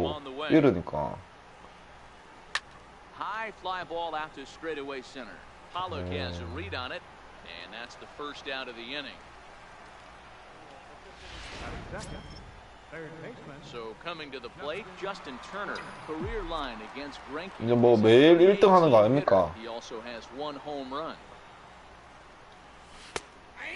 자꾸 이러니까. High fly ball out to straightaway center. Pollock has a read on it, and that's the first out of the inning. So coming to the plate, Justin Turner, career line against Greinke. 이제 뭐 매일 1등 하는 거 아닙니까? He also has one home run.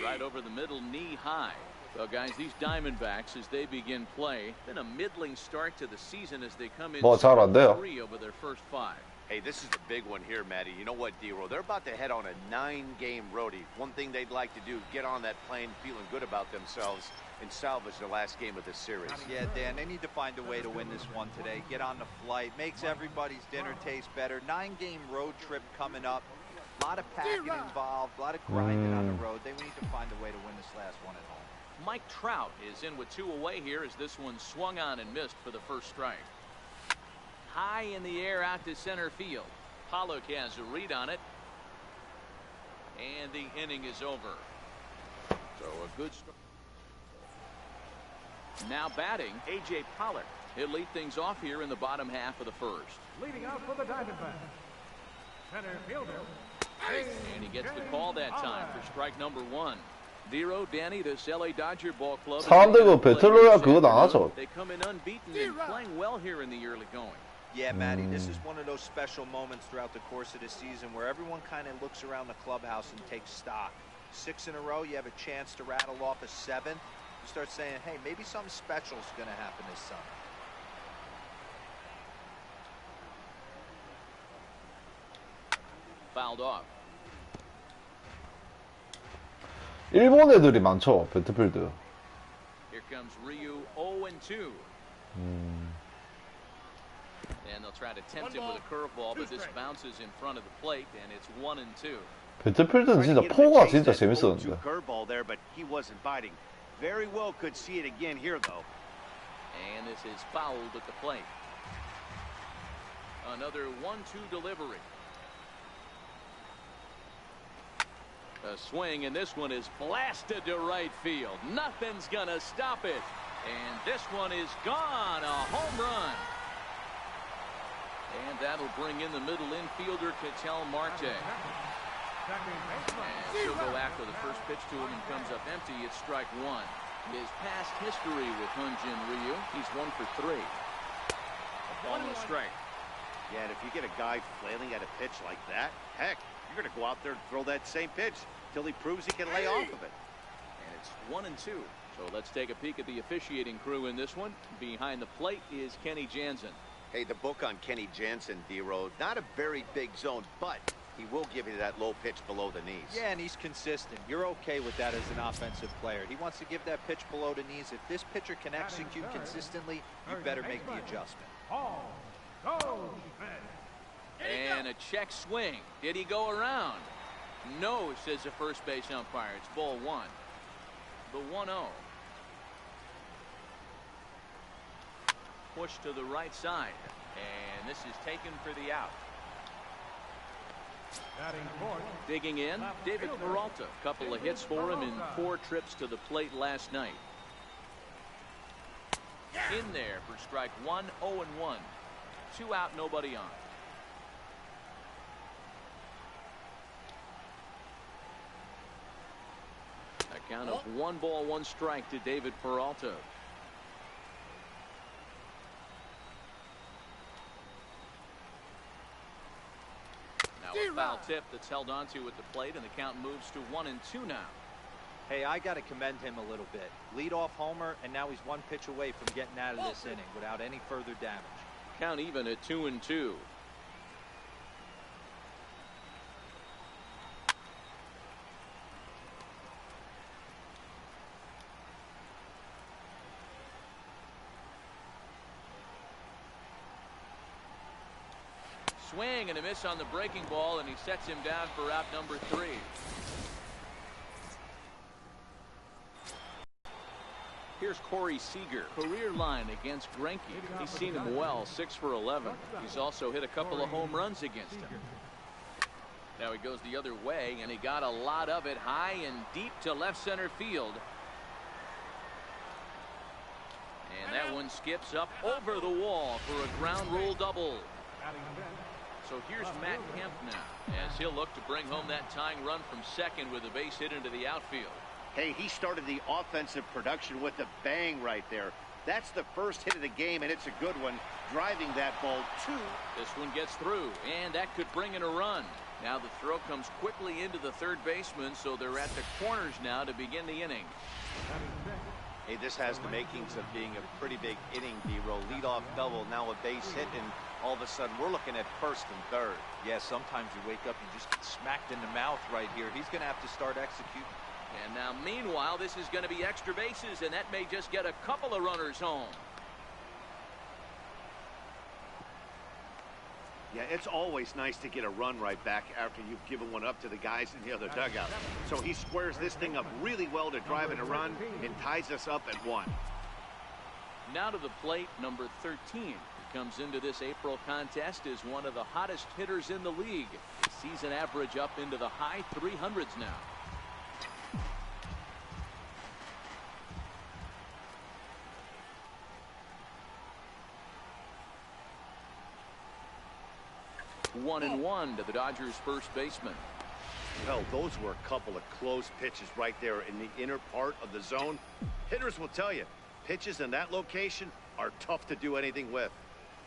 Right over the middle, knee high. Well, guys, these Diamondbacks, as they begin play, been a middling start to the season as they come in 3 over their first 5. Hey, this is the big one here, Matty. You know what, D-Roll? They're about to head on a 9-game roadie. One thing they'd like to do, get on that plane feeling good about themselves and salvage the last game of this series. Yeah, Dan, they need to find a way to win this one today. Get on the flight, makes everybody's dinner taste better. 9-game road trip coming up. A lot of packing involved, a lot of grinding on the road. They need to find a way to win this last one at home. Mike Trout is in with 2 away here as this one swung on and missed for the first strike. High in the air out to center field. Pollock has a read on it. And the inning is over. So a good start. Now batting, A.J. Pollock. He'll lead things off here in the bottom half of the first. Leading out for the Diamondbacks, center fielder. And he gets the call that time for strike number 1. Zero, Danny, this LA Dodger ball club. 사람들 그 배틀로얄 그거 나가죠. They come in unbeaten and playing well here in the early going. Yeah, Matty, this is one of those special moments throughout the course of the season where everyone kind of looks around the clubhouse and takes stock. 6 in a row, you have a chance to rattle off a 7th. You start saying, hey, maybe something special is going to happen this summer. Fouled off. 일본 애들이 많죠, 배트필드. Here comes Ryu 0-2. And they'll try to tempt him with a curveball, but this bounces in front of the plate, and it's 1-2. 배트필드는 진짜 포가 진짜 재밌었는데. Curveball there, but he wasn't biting. Very well could see it again here, though. And this is fouled at the plate. Another 1-2 delivery. A swing, and this one is blasted to right field. Nothing's gonna stop it. And this one is gone. A home run. And that'll bring in the middle infielder, Ketel Marte. And he'll go after the first pitch to him and comes up empty. It's strike 1. His past history with Hyunjin Ryu, he's 1 for 3. A ball and a strike. Yeah, and if you get a guy flailing at a pitch like that, heck, you're going to go out there and throw that same pitch till he proves he can lay off of it. And it's 1-2. So let's take a peek at the officiating crew in this one. Behind the plate is Kenny Jansen. Hey, the book on Kenny Jansen, D-Road, not a very big zone, but he will give you that low pitch below the knees. Yeah, and he's consistent. You're okay with that as an offensive player. He wants to give that pitch below the knees. If this pitcher can execute consistently, you better make the adjustment. And a check swing. Did he go around? No, says the first base umpire. It's ball 1. The 1-0. Push to the right side. And this is taken for the out. Digging in, David Peralta. A couple of hits for him in 4 trips to the plate last night. In there for strike 1, 0-1. 2 out, nobody on. A count of 1 ball, 1 strike to David Peralta. Now a foul tip that's held onto at the plate, and the count moves to 1-2 now. Hey, I got to commend him a little bit. Leadoff homer, and now he's 1 pitch away from getting out of this inning without any further damage. Count even at 2-2. Swing and a miss on the breaking ball, and he sets him down for out number 3. Here's Corey Seager, career line against Greinke. He's seen him well, 6 for 11. He's also hit a couple of home runs against him. Now he goes the other way, and he got a lot of it high and deep to left center field. And That one skips up over the wall for a ground rule double. Batting the bench. So here's Matt Kemp now, as he'll look to bring home that tying run from second with a base hit into the outfield. Hey, he started the offensive production with a bang right there. That's the first hit of the game, and it's a good one, driving that ball to. This one gets through, and that could bring in a run. Now the throw comes quickly into the third baseman, so they're at the corners now to begin the inning. Batting the bench. Hey, this has the makings of being a pretty big inning, D-Roll. Leadoff double, now a base hit, and all of a sudden we're looking at first and third. Yeah, sometimes you wake up, you just get smacked in the mouth right here. He's going to have to start executing. And now meanwhile, this is going to be extra bases, and that may just get a couple of runners home. Yeah, it's always nice to get a run right back after you've given one up to the guys in the other dugout. So he squares this thing up really well to drive in a run and ties us up at 1. Now to the plate, number 13. He comes into this April contest as one of the hottest hitters in the league. Season average up into the high 300s now. One and one to the Dodgers first baseman. Well, those were a couple of close pitches right there in the inner part of the zone. Hitters will tell you, pitches in that location are tough to do anything with.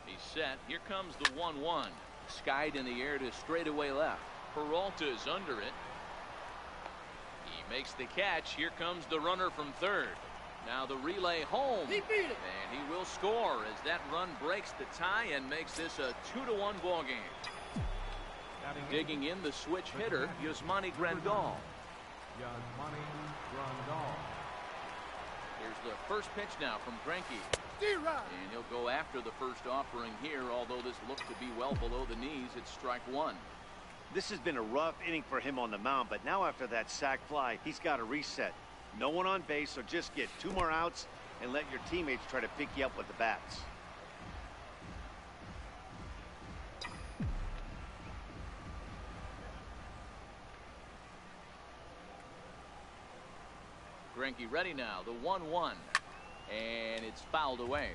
He's set. Here comes the 1-1. Skied in the air to straightaway left. Peralta's under it. He makes the catch. Here comes the runner from third. Now the relay home. He beat it. And he will score as that run breaks the tie and makes this a 2-1 ball game. Digging in the switch hitter, Yasmani Grandal. Yasmani Grandal. Here's the first pitch now from Greinke. And he'll go after the first offering here, although this looked to be well below the knees. It's strike one. This has been a rough inning for him on the mound, but now after that sac fly, he's got to reset. No one on base, so just get 2 more outs and let your teammates try to pick you up with the bats. Greinke ready now, the 1-1, and it's fouled away.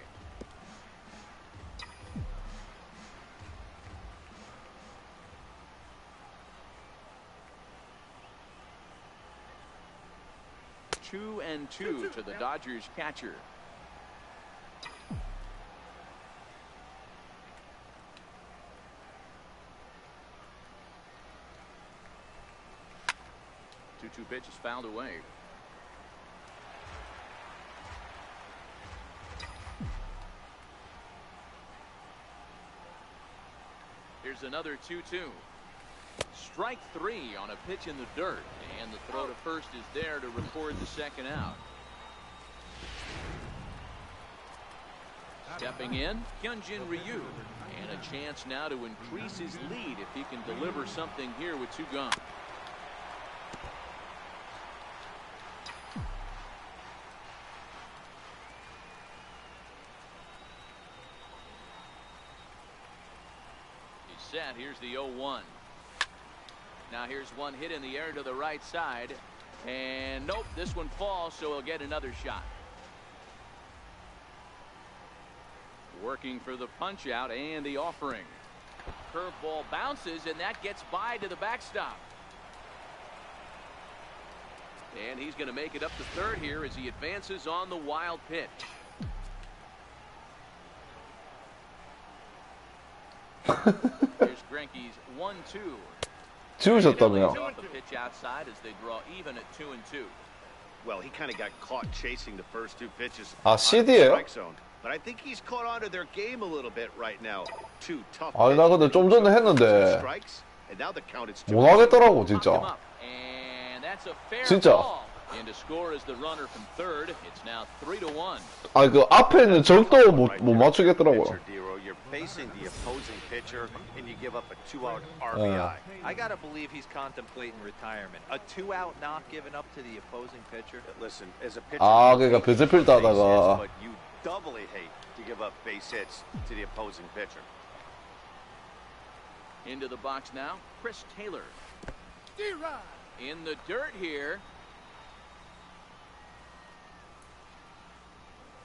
Two and two to the Dodgers catcher. Two pitches fouled away. Here's another 2-2. Strike 3 on a pitch in the dirt, and the throw to first is there to record the second out. Stepping in, Hyunjin Ryu, and a chance now to increase his lead if he can deliver something here with 2 gone. He's set. Here's the 0-1. Now here's one hit in the air to the right side, and nope, this one falls, so he'll get another shot. Working for the punch out and the offering. Curveball bounces, and that gets by to the backstop. And he's going to make it up to third here as he advances on the wild pitch. Here's Greinke's 1-2. 지우셨다며. Off the pitch outside as they draw even at 2-2. Well, he kind of got caught chasing the first 2 pitches. 아, on the CD예요? strike zone. But I think he's caught on to their game a little bit right now. 2 tough. 아니, 나 근데 좀 전에 했는데 strikes, and now the count is 2. 못 하겠더라고, Knocked him 진짜. up, and that's a fair 진짜. ball. And to score is the runner from third. It's now 3-1. 아니, 그 앞에 있는 적도 못 맞추겠더라고요. Pitcher, D-Roll, you're facing the opposing pitcher, and you give up a 2-out RBI. I got to believe he's contemplating retirement. A 2-out knock given up to the opposing pitcher. Listen, as a pitcher, 아, you 그러니까 hate 베이스 to give 필드 up base 하다가. hits, but you doubly hate to give up base hits to the opposing pitcher. Into the box now, Chris Taylor. In the dirt here.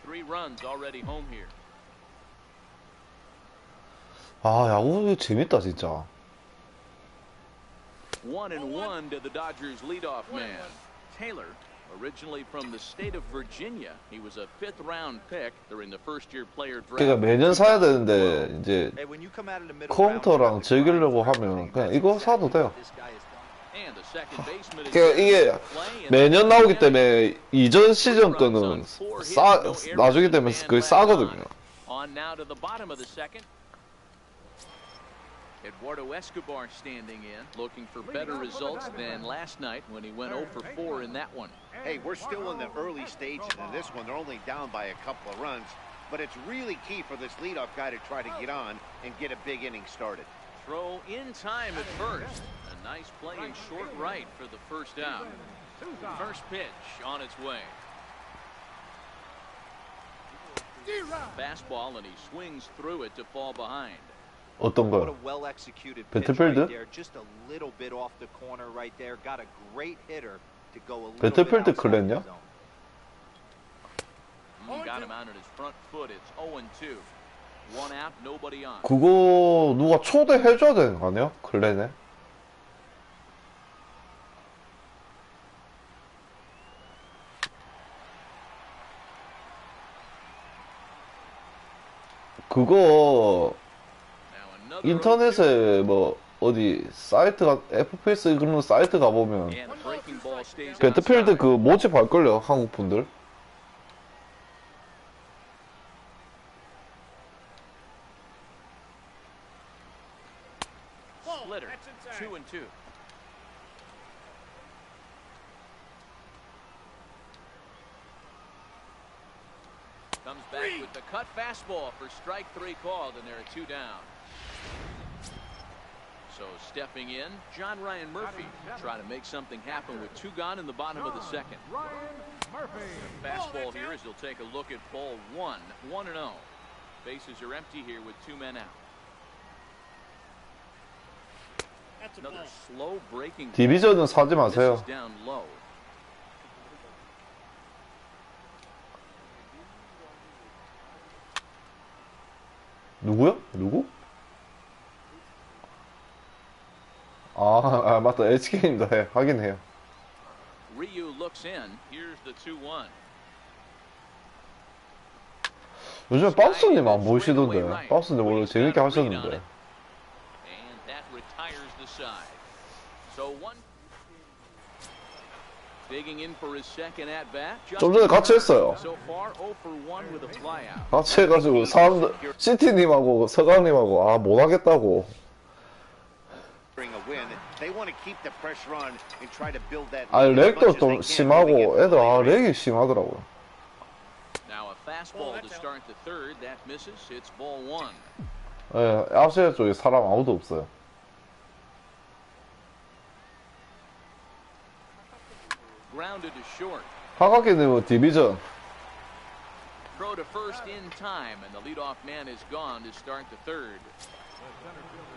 3 runs already home here. 아, 야구 이거 재밌다, 진짜. 1-1 to the Dodgers leadoff man. Taylor, originally from the state of Virginia. He was a 5th-round pick during the first-year player draft. 그러니까 매년 사야 되는데, 이제, Hey, when you come out of the middle 컴퓨터랑 즐기려고 하면 그냥 이거 사도 돼요. And the second baseman is 그러니까 이게 매년 나오기 때문에 이전 시즌 거는 나중에 되면 거의 싸거든요. On now to the bottom of the second. Eduardo Escobar standing in, looking for better results than last night when he went 0 for 4 in that one. Hey, we're still in the early stages of this one. They're only down by a couple of runs, but it's really key for this leadoff guy to try to get on and get a big inning started. Throw in time at first. A nice play in short right for the first out. First pitch on its way. Fastball, and he swings through it to fall behind. 어떤 What 거요? a well-executed pitch 배틀필드? right there. Just a little bit off the corner right there. Got a great hitter to go a little bit 배틀필드 outside the 클랜이야? zone. Got him out on his front foot. It's 0-2. 1 out, nobody on. 그거 누가 초대해줘야 되는 거 아니야? 클랜에? 그거 Now another 인터넷에 뭐 어디 사이트가 FPS 그런 사이트 가보면 and the breaking ball stays 배틀필드 outside. 그 모집할걸요 한국 분들. Splitter. 2-2. Comes back with the cut fastball for strike 3 called, and there are 2 down. So stepping in, John Ryan Murphy try to make something happen with 2 gone in the bottom of the second. Ryan Murphy. Fastball here as he'll take a look at ball 1, 1-0. Bases are empty here with 2 men out. Another slow breaking. 디비전은 사지 This 마세요. is down low. 누구요? 누구? 아 맞다 HK입니다. 해. 하긴 해요. Ryu looks in. Here's the 2-1. 요즘에 박스님 안 보시던데. 박스님 원래 재밌게 하셨는데. And that retires the side. So one digging in for his second at bat. 좀 전에 같이 했어요. So far 0 for 1 with a flyout. 같이 해가지고 사람들 CT님하고 서강님하고 아 못하겠다고. Bring a win. They want to keep the pressure on and try to build that. 아 lead as much 렉도 as they 좀 can 심하고 moving it 애들 아 early. 렉이 심하더라고요. Now a fastball to start the third. That misses. It's ball 1. 예, 아시아 쪽에 사람 아무도 없어요. Grounded to short. 하각기님은 디비전. Throw to first in time, and the leadoff man is gone to start the third.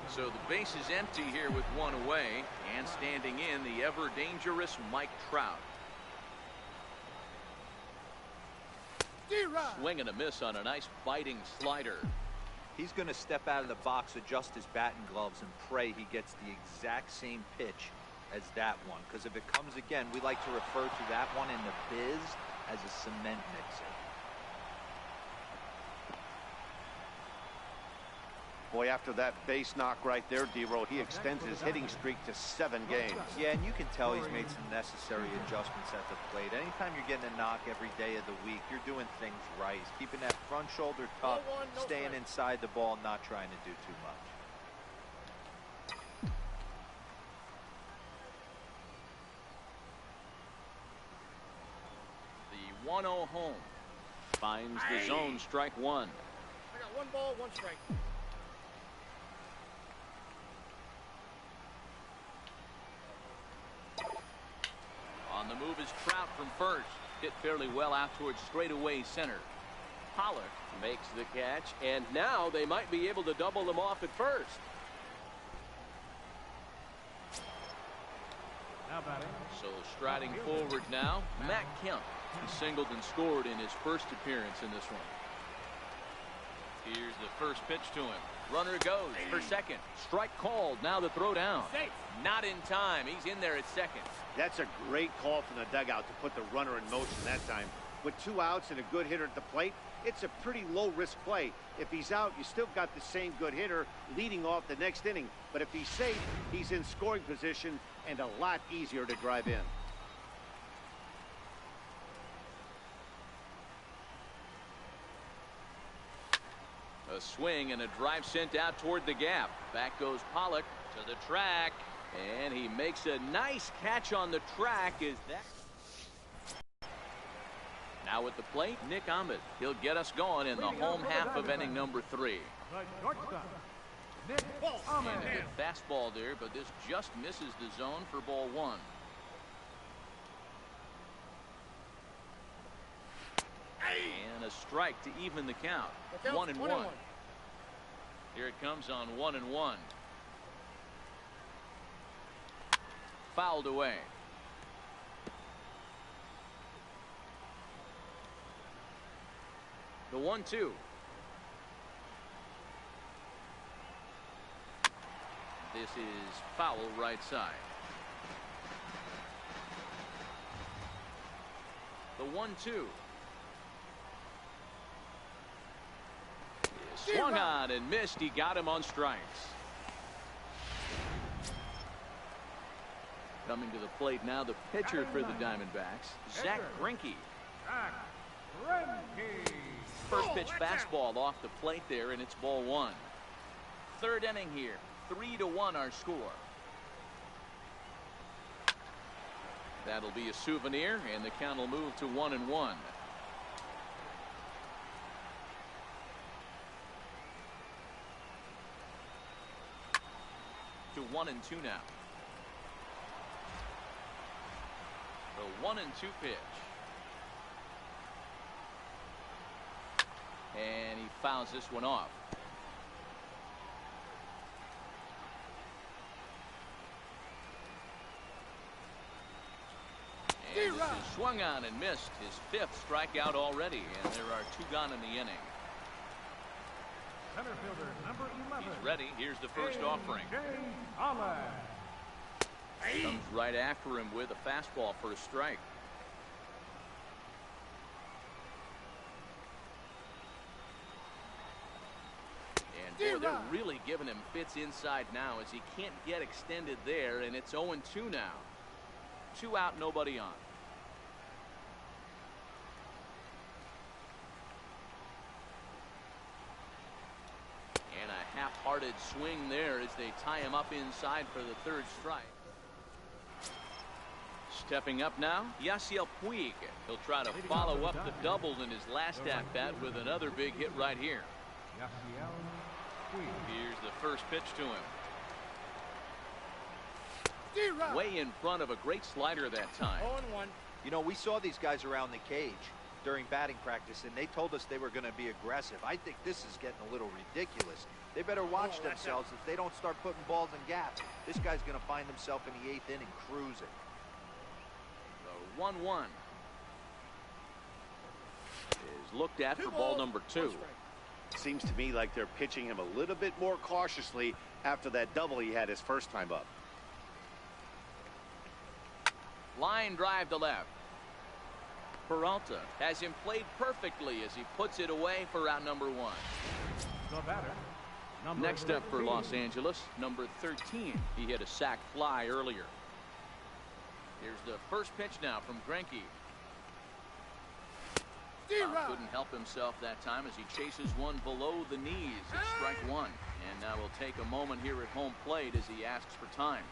So the base is empty here with 1 away, and standing in the ever-dangerous Mike Trout. Swing and a miss on a nice biting slider. He's going to step out of the box, adjust his batting gloves, and pray he gets the exact same pitch as that one. Because if it comes again, we like to refer to that one in the biz as a cement mixer. Boy, after that base knock right there, D-Roll, he extends his hitting streak to 7 games. Yeah, and you can tell he's made some necessary adjustments at the plate. Anytime you're getting a knock every day of the week, you're doing things right. He's keeping that front shoulder tucked, staying inside the ball, not trying to do too much. The 1-0 home finds the zone, strike 1. I got 1 ball, 1 strike. On the move is Trout from first. Hit fairly well out towards straightaway center. Pollock makes the catch, and now they might be able to double them off at first. Now batting. So striding forward now, Matt Kemp. He singled and scored in his first appearance in this one. Here's the first pitch to him. Runner goes for second. Strike called. Now the throw down. Not in time. He's in there at second. That's a great call from the dugout to put the runner in motion that time. With 2 outs and a good hitter at the plate, it's a pretty low-risk play. If he's out, you still got the same good hitter leading off the next inning. But if he's safe, he's in scoring position and a lot easier to drive in. A swing and a drive sent out toward the gap. Back goes Pollock to the track, and he makes a nice catch on the track. Is that now at the plate? Nick Ahmed. He'll get us going in the home half of inning number 3. The shortstop, Nick And Ahmed. a good fastball there, but this just misses the zone for ball 1. And a strike to even the count. 1-1. Here it comes on 1-1. Fouled away. The 1-2. This is foul right side. The 1-2. Swung on and missed. He got him on strikes. Coming to the plate now, the pitcher for the Diamondbacks, Zach Greinke. Zach Greinke. First pitch fastball off the plate there, and it's ball 1. Third inning here. 3-1 our score. That'll be a souvenir, and the count will move to 1-1. To 1-2 now. The 1-2 pitch. And he fouls this one off. And this is swung on and missed. His 5th strikeout already, and there are 2 gone in the inning. Center fielder, number 11. He's ready. Here's the first offering. Ahmed. Comes right after him with a fastball for a strike. And boy, they're really giving him fits inside now as he can't get extended there, and it's 0-2 now. 2 out, nobody on. And a half-hearted swing there as they tie him up inside for the 3rd strike. Stepping up now, Yasiel Puig. He'll try to follow up the double in his last at-bat with another big hit right here. Yasiel Puig. Here's the first pitch to him. Way in front of a great slider that time. 0-1. You know, we saw these guys around the cage during batting practice, and they told us they were going to be aggressive. I think this is getting a little ridiculous. They better watch themselves if they don't start putting balls in gaps. This guy's going to find himself in the 8th inning cruising. The 1-1 is looked at for ball number 2. Seems to me like they're pitching him a little bit more cautiously after that double he had his first time up. Line drive to left. Peralta has him played perfectly as he puts it away for out number 1. The batter, number Next up for 13. Los Angeles, number 13. He hit a sac fly earlier. Here's the first pitch now from Greinke. Couldn't help himself that time as he chases one below the knees. It's strike 1. And now we'll take a moment here at home plate as he asks for time.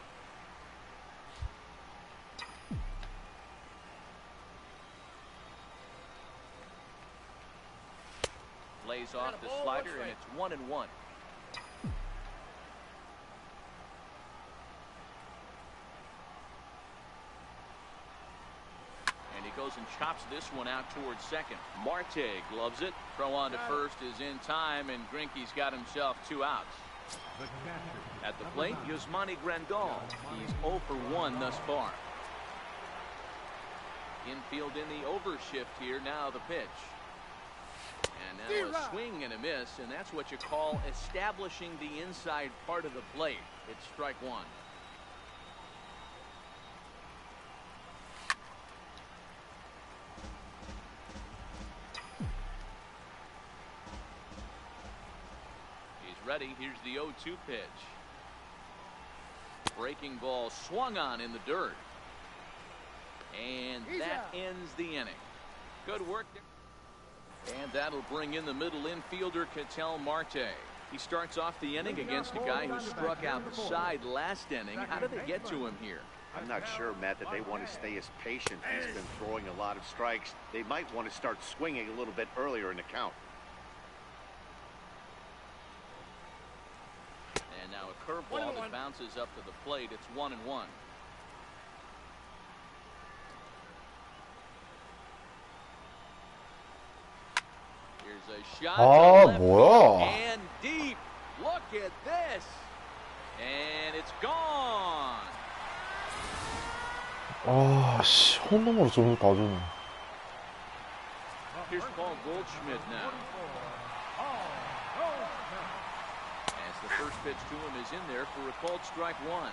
Lays off the slider, and it's 1-1. And he goes and chops this one out towards second. Marte gloves it. Throw on to first is in time, and Greinke's got himself 2 outs. The catcher, At the number plate, 9. Yasmani Grandal. He's 0 for 1 thus far. Infield in the overshift here. Now the pitch. And now a swing and a miss, and that's what you call establishing the inside part of the plate. It's strike one. He's ready. Here's the 0-2 pitch. Breaking ball swung on in the dirt. And that ends the inning. Good work there. And that'll bring in the middle infielder, Ketel Marte. He starts off the inning against a guy who struck out the side last inning. How did they get to him here? I'm not sure, Matt, that they want to stay as patient. He's been throwing a lot of strikes. They might want to start swinging a little bit earlier in the count. And now a curveball that bounces up to the plate. It's 1-1. Here's a shot to left 뭐야? and deep. Look at this. And it's gone. 씨, 홈런으로 점수 다 주네. Here's Paul Goldschmidt now. As the first pitch to him is in there for a called strike one.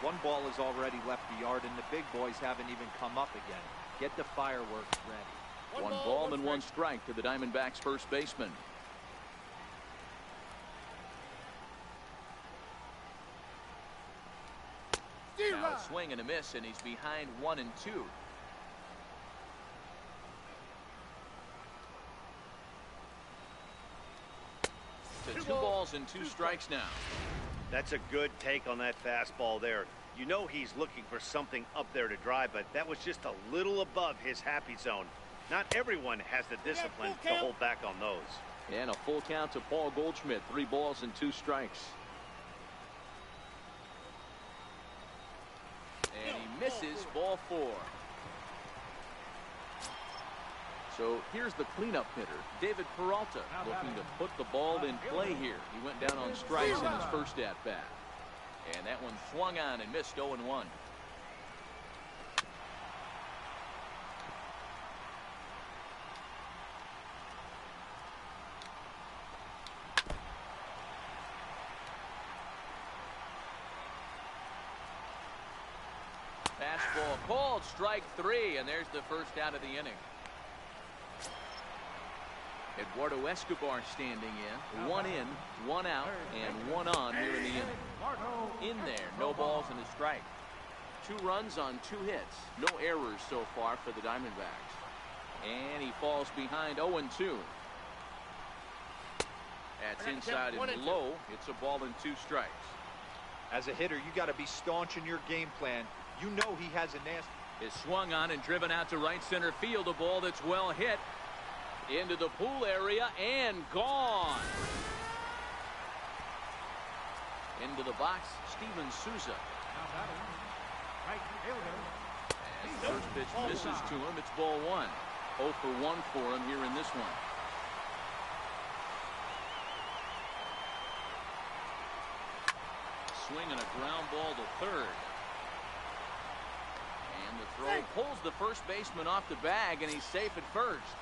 One ball is already left the yard, and the big boys haven't even come up again. Get the fireworks ready. One ball and one strike to the Diamondbacks first baseman. Now a swing and a miss, and he's behind 1-2. To 2 balls and 2 strikes now. That's a good take on that fastball there. You know he's looking for something up there to drive, but that was just a little above his happy zone. Not everyone has the discipline to hold back on those. And a full count to Paul Goldschmidt. 3 balls and 2 strikes. And he misses, ball 4. So here's the cleanup hitter, David Peralta, looking to put the ball in play here. He went down on strikes in his first at-bat. And that one swung on and missed 0-1. Fastball called, strike 3, and there's the first out of the inning. Eduardo Escobar standing in. 1 in, 1 out, and 1 on here in the inning. In there, no balls and a strike. 2 runs on 2 hits. No errors so far for the Diamondbacks. And he falls behind 0-2. That's inside and low. It's a ball and 2 strikes. As a hitter, you got to be staunch in your game plan. You know he has a nasty. Is swung on and driven out to right center field. A ball that's well hit. Into the pool area and gone. Into the box, Steven Souza. As the first pitch misses to him, it's ball 1. 0 for 1 for him here in this one. Swing and a ground ball to third. And the throw pulls the first baseman off the bag, and he's safe at first.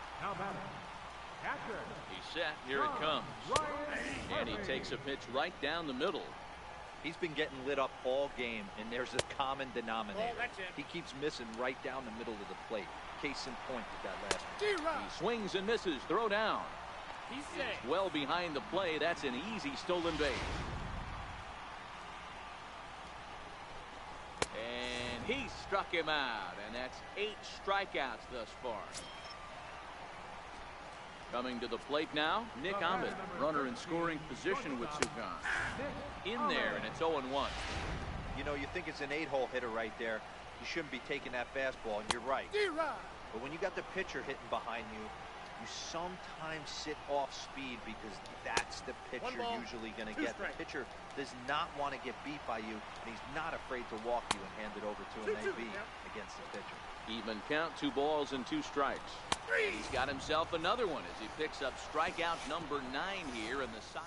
He's set. Here it comes. And he takes a pitch right down the middle. He's been getting lit up all game, and there's a common denominator. He keeps missing right down the middle of the plate. Case in point with that last one. He swings and misses. Throw down. He's well behind the play. That's an easy stolen base. And he struck him out, and that's 8 strikeouts thus far. Coming to the plate now, Nick Ahmed, runner in scoring position with Sugan. In there, and it's 0-1. You know, you think it's an 8-hole hitter right there. You shouldn't be taking that fastball, and you're right. But when you got the pitcher hitting behind you, you sometimes sit off speed because that's the pitch you're usually going to get. The pitcher does not want to get beat by you, and he's not afraid to walk you and hand it over to an AB against the pitcher. Even count, 2 balls and 2 strikes. And he's got himself another one as he picks up strikeout number 9 here in the side.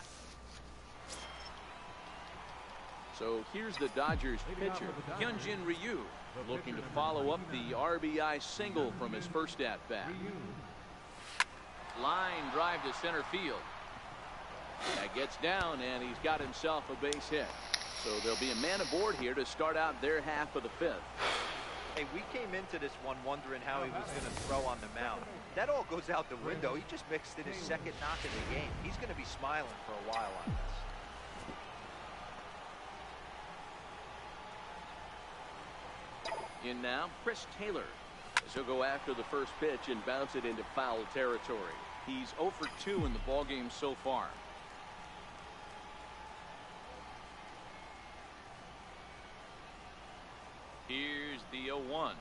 So here's the Dodgers pitcher, Hyunjin Ryu, looking to follow up the RBI single from his first at-bat. Line drive to center field. That gets down, and he's got himself a base hit. So there'll be a man aboard here to start out their half of the fifth. Hey, we came into this one wondering how he was going to throw on the mound. That all goes out the window. He just mixed in his second knock in the game. He's going to be smiling for a while on this. In now, Chris Taylor. As he'll go after the first pitch and bounce it into foul territory. He's 0 for 2 in the ballgame so far. Here's the 0-1.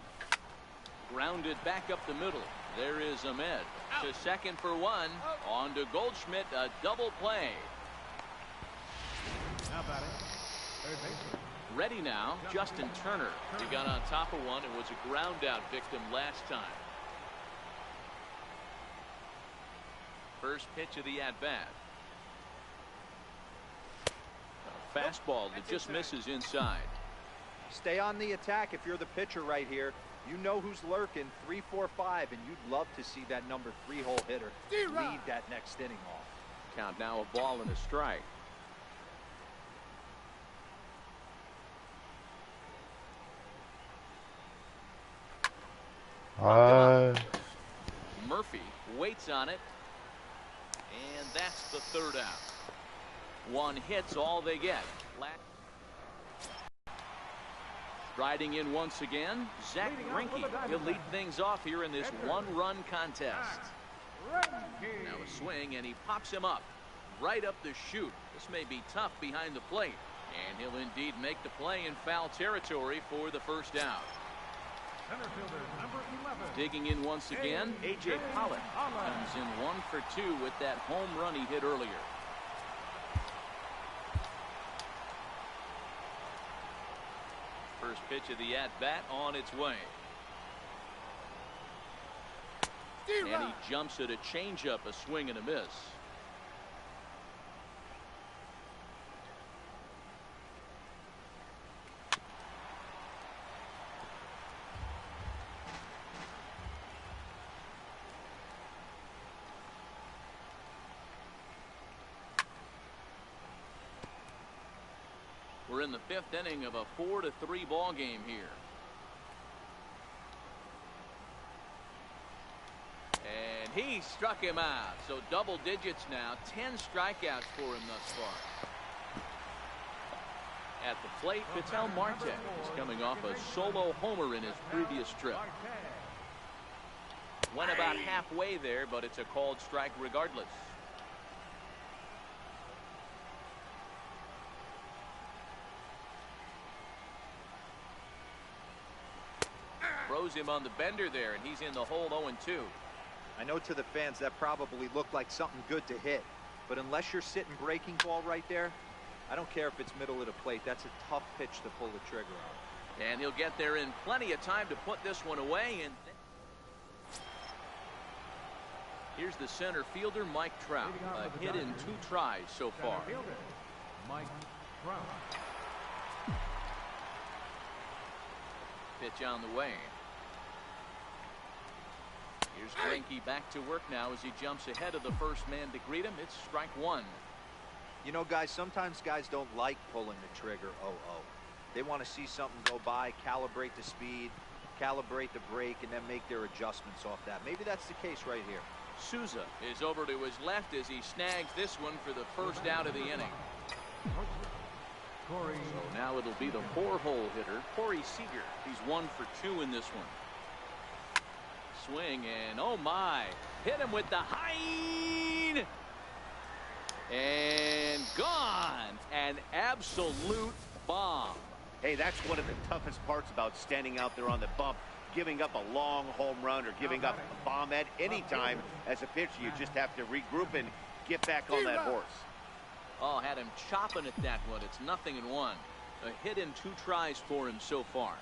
Grounded back up the middle. There is Ahmed to second for one. On to Goldschmidt, a double play. Now batting, third baseman. Ready now, Justin Turner. He got on top of one and was a ground out victim last time. First pitch of the at-bat. A fastball that just misses inside. Stay on the attack if you're the pitcher right here. You know who's lurking, 3, 4, 5, and you'd love to see that number 3-hole hitter lead that next inning off. Count now a ball and a strike. Murphy waits on it, and that's the third out. One hit's all they get. Riding in once again, Zach Greinke. He'll lead things off here in this one-run contest. Now a swing, and he pops him up right up the chute. This may be tough behind the plate, and he'll indeed make the play in foul territory for the first out. Center fielder, number 11. Digging in once again, A.J. Pollock comes in 1 for 2 with that home run he hit earlier. First pitch of the at-bat on its way. And he jumps at a changeup, a swing and a miss. We're in the 5th inning of a 4-3 ball game here. And he struck him out. So double digits now. 10 strikeouts for him thus far. At the plate, Vital Marte is coming off a solo homer in his previous trip. Went about halfway there, but it's a called strike regardless. Throws him on the bender there, and he's in the hole 0-2. I know to the fans that probably looked like something good to hit, but unless you're sitting breaking ball right there, I don't care if it's middle of the plate. That's a tough pitch to pull the trigger on. And he'll get there in plenty of time to put this one away. And here's the center fielder, Mike Trout. A hit in 2 tries so far. Center fielder, Mike Trout. Pitch on the way. Here's Greinke back to work now as he jumps ahead of the first man to greet him. It's strike 1. You know, guys, sometimes guys don't like pulling the trigger 0-0. They want to see something go by, calibrate the speed, calibrate the brake, and then make their adjustments off that. Maybe that's the case right here. Souza is over to his left as he snags this one for the first out of the inning. Corey. So now it'll be the 4-hole hitter, Corey Seager. He's 1 for 2 in this one. Swing, and oh my, hit him with the high, and gone. An absolute bomb. Hey, that's one of the toughest parts about standing out there on the bump. Giving up a long home run or giving up a bomb at any time as a pitcher. You just have to regroup and get back on that horse. Oh, had him chopping at that one. It's 0-1. A hit in 2 tries for him so far.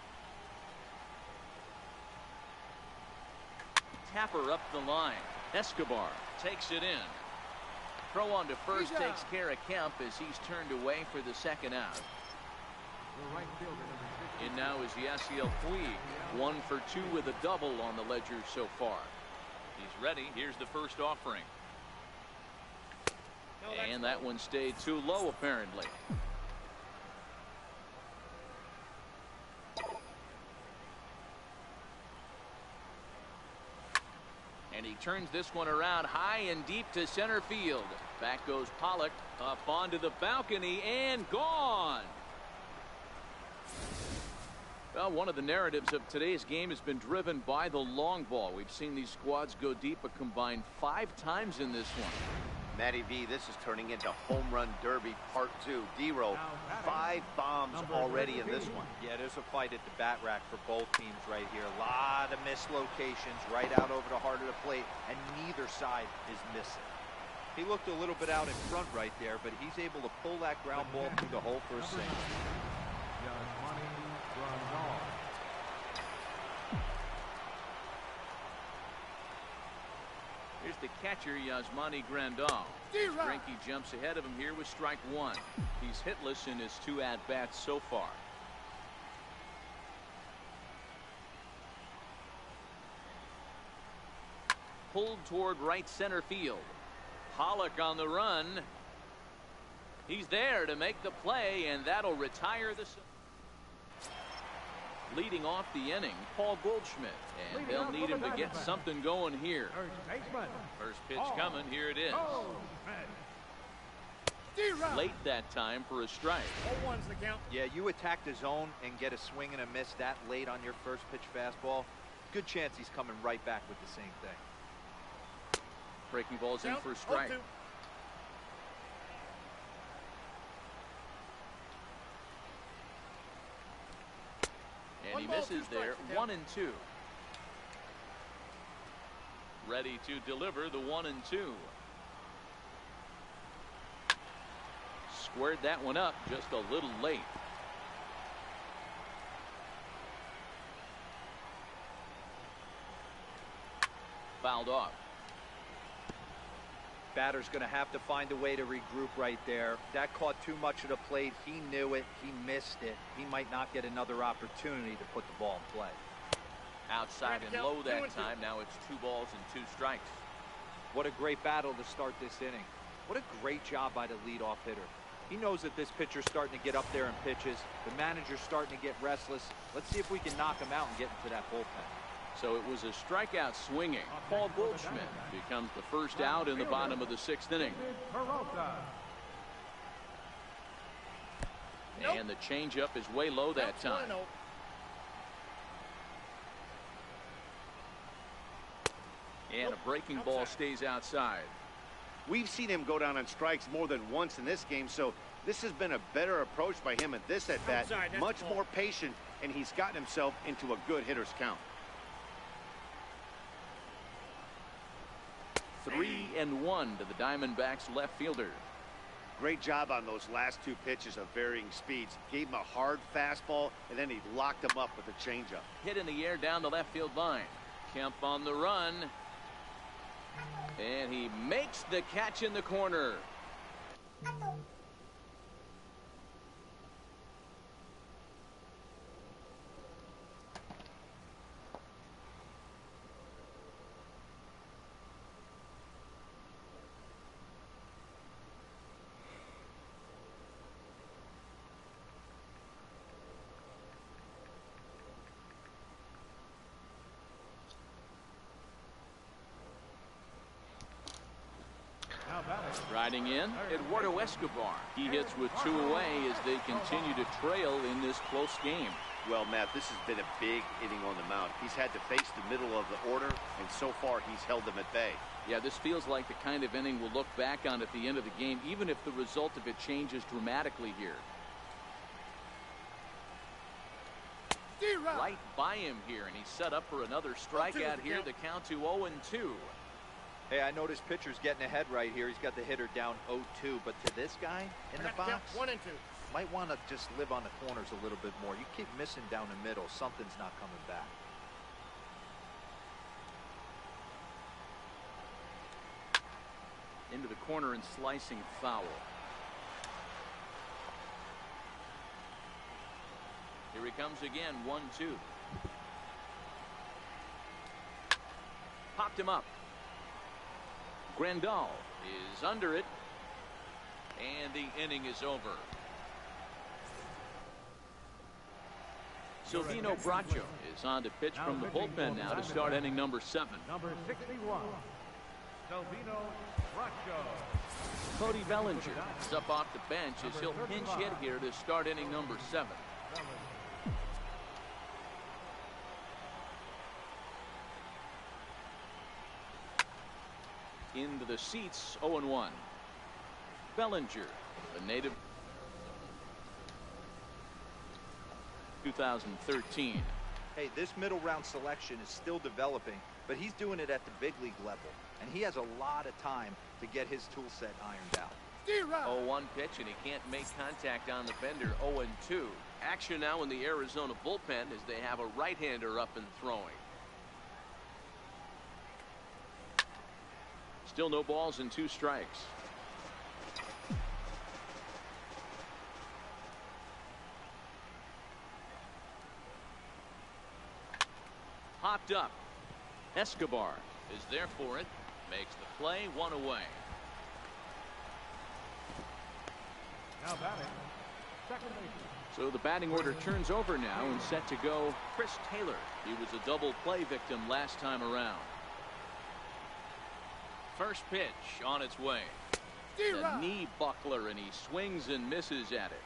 Tapper up the line. Escobar takes it in. Throw on to first takes care of Kemp as he's turned away for the second out. The right fielder, number 60. And now is Yasiel Puig, 1 for 2 with a double on the ledger so far. He's ready. Here's the first offering. And that one stayed too low, apparently. And he turns this one around high and deep to center field. Back goes Pollock up onto the balcony and gone. Well, one of the narratives of today's game has been driven by the long ball. We've seen these squads go deep a combined 5 times in this one. Matty V, this is turning into home run derby part 2. D-Row, 5 bombs already in this one. Yeah, there's a fight at the bat rack for both teams right here. A lot of mislocations right out over the heart of the plate, and neither side is missing. He looked a little bit out in front right there, but he's able to pull that ground ball through the hole for a single. Here's the catcher, Yasmani Grandal. Greinke jumps ahead of him here with strike 1. He's hitless in his 2 at-bats so far. Pulled toward right center field. Pollock on the run. He's there to make the play, and that'll retire the... Leading off the inning, Paul Goldschmidt, and they'll need him to get something going here. First pitch coming, here it is. Late that time for a strike. 0-1's the count. Yeah, you attack the zone and get a swing and a miss that late on your first pitch fastball. Good chance he's coming right back with the same thing. Breaking ball's in for a strike. 0-2. And he misses there. 1-2. Ready to deliver the 1-2. Squared that one up just a little late. Fouled off. Batter's going to have to find a way to regroup right there. That caught too much of the plate. He knew it. He missed it. He might not get another opportunity to put the ball in play. Outside and low that time. Now it's 2 balls and 2 strikes. What a great battle to start this inning. What a great job by the leadoff hitter. He knows that this pitcher's starting to get up there in pitches. The manager's starting to get restless. Let's see if we can knock him out and get into that bullpen. So it was a strikeout swinging. Paul Goldschmidt becomes the first out in the bottom of the 6th inning. And the changeup is way low that time. And a breaking ball stays outside. We've seen him go down on strikes more than once in this game, so this has been a better approach by him at this at-bat. Much more patient, and he's gotten himself into a good hitter's count. 3-1 to the Diamondbacks left fielder. Great job on those last 2 pitches of varying speeds. Gave him a hard fastball, and then he locked him up with a changeup. Hit in the air down the left field line. Kemp on the run. And he makes the catch in the corner. Riding in, Eduardo Escobar. He hits with 2 away as they continue to trail in this close game. Well, Matt, this has been a big inning on the mound. He's had to face the middle of the order, and so far he's held them at bay. Yeah, this feels like the kind of inning we'll look back on at the end of the game, even if the result of it changes dramatically here. Right by him here, and he's set up for another strikeout here. The count to 0-2. Hey, I noticed pitcher's getting ahead right here. He's got the hitter down 0-2, but to this guy in the box, 1-2. might want to just live on the corners a little bit more. You keep missing down the middle, something's not coming back. Into the corner and slicing foul. he comes again, 1-2. Popped him up. Grandal is under it. And the inning is over. Silvino Bracho is on to pitch from the bullpen now to start inning number 7. Number 61, Silvino Bracho. Cody Bellinger is up off the bench as he'll pinch hit here to start inning number 7. Into the seats, 0-1. Bellinger, the native, 2013. Hey, this middle round selection is still developing, but he's doing it at the big league level, and he has a lot of time to get his tool set ironed out. 0-1 pitch, and he can't make contact on the bender. 0-2. Action now in the Arizona bullpen as they have a right-hander up and throwing. Still no balls and 2 strikes. Popped up. Escobar is there for it. Makes the play, 1 away. Now batting, second baseman. So the batting order turns over now and set to go Chris Taylor. He was a double play victim last time around. First pitch on its way. The knee buckler, and he swings and misses at it.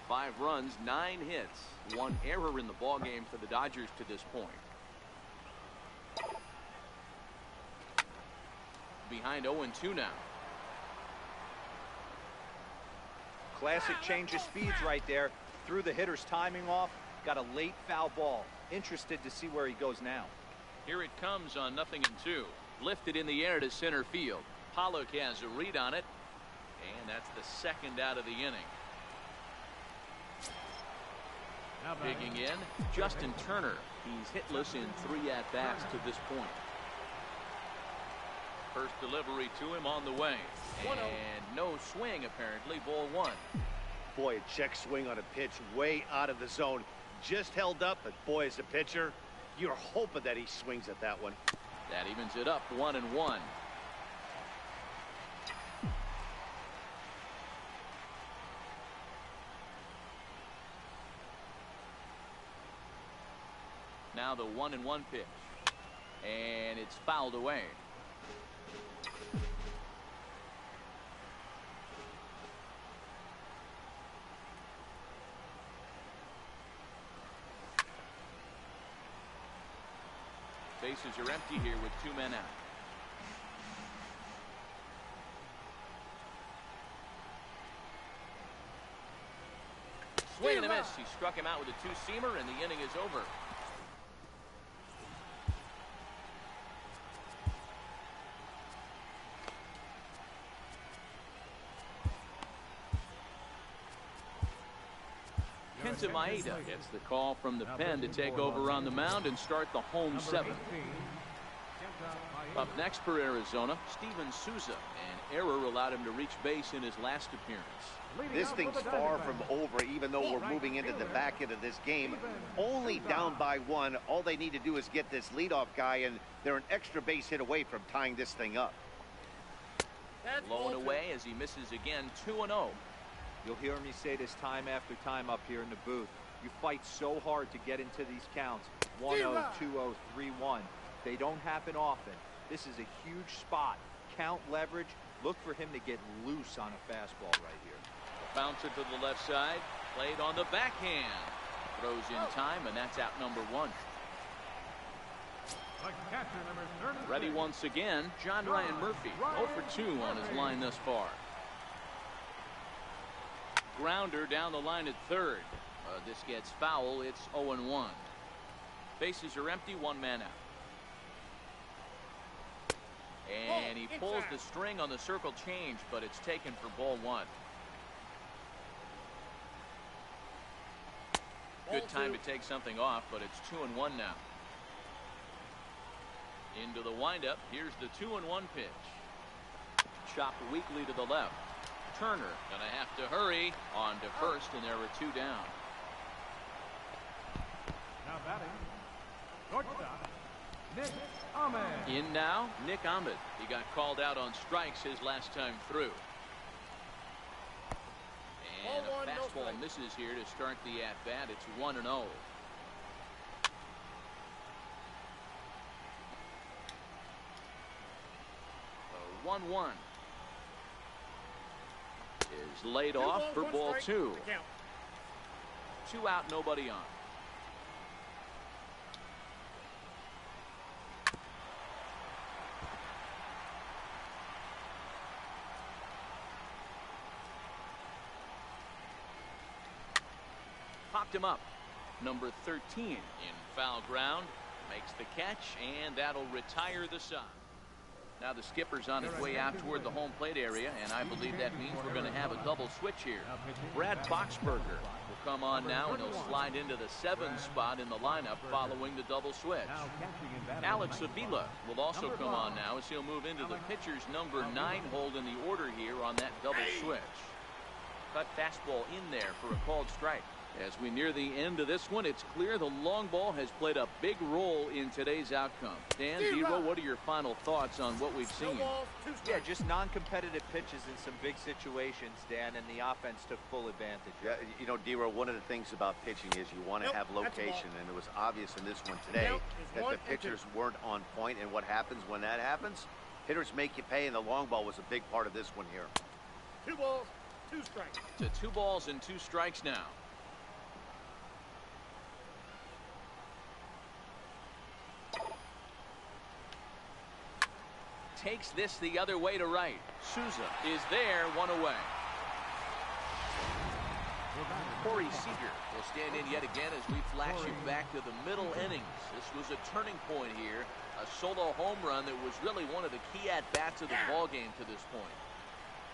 5 runs, 9 hits, 1 error in the ballgame for the Dodgers to this point. Behind 0-2 now. Classic change of speeds right there. Threw the hitter's timing off. Got a late foul ball. Interested to see where he goes now. Here it comes on 0-2. Lifted in the air to center field. Pollock has a read on it. And that's the second out of the inning. Now batting, Digging in, Justin Turner. He's hitless in 3 at-bats to this point. First delivery to him on the way. And no swing, apparently. Ball 1. Boy, a check swing on a pitch way out of the zone. Just held up, but boy, as a pitcher, you're hoping that he swings at that one. That evens it up, 1-1. Now the 1-1 pitch. And it's fouled away. Bases are empty here with 2 men out. Swing and a miss. He struck him out with a 2-seamer, and the inning is over. Kenta Maeda gets the call from the pen to take over on the mound and start the home 7th. Up next for Arizona, Steven Souza. An error allowed him to reach base in his last appearance. This thing's far from over, even though we're moving into the back end of this game. Only down by 1. All they need to do is get this leadoff guy, and they're an extra base hit away from tying this thing up. Low and away as he misses again, 2-0. You'll hear me say this time after time up here in the booth. You fight so hard to get into these counts. 1-0, 2-0, 3-1. They don't happen often. This is a huge spot. Count leverage. Look for him to get loose on a fastball right here. Bouncer to the left side. Played on the backhand. Throws in time, and that's out number 1. The catcher, number 33. Ready once again, John Ryan Murphy. 0 for 2 on his line thus far. Grounder down the line at third. This gets foul. It's 0-1. Bases are empty, 1 man out. And he pulls the string on the circle change, but it's taken for ball 1. Good time to take something off, but it's 2-1 now. Into the windup. Here's the 2-1 pitch. Chopped weakly to the left. Turner gonna have to hurry on to first, and there are 2 down. Now batting, shortstop, Nick Ahmed. In now, Nick Ahmed. He got called out on strikes his last time through. And a fastball misses here to start the at-bat. It's 1-0. The 1-1 is laid off for ball 2. 2 out, nobody on. Popped him up. Number 13 in foul ground. Makes the catch, and that'll retire the side. Now the skipper's on his way out toward the home plate area, and I believe that means we're going to have a double switch here. Brad Boxberger will come on now, and he'll slide into the 7 spot in the lineup following the double switch. Alex Avila will also come on now as he'll move into the pitcher's number 9 hold in the order here on that double switch. Cut fastball in there for a called strike. As we near the end of this one, it's clear the long ball has played a big role in today's outcome. Dan, Dero, what are your final thoughts on what we've seen? Yeah, just non-competitive pitches in some big situations, Dan, and the offense took full advantage. Yeah, you know, Dero, one of the things about pitching is you want to have location, and it was obvious in this one today that the pitchers weren't on point, and what happens when that happens? Hitters make you pay, and the long ball was a big part of this one here. 2 balls, 2 strikes. To 2 balls and 2 strikes now. Takes this the other way to right. Souza is there, 1 away. Corey Seager will stand in yet again as we flash you back to the middle innings. This was a turning point here. A solo home run that was really one of the key at-bats of the ball game to this point.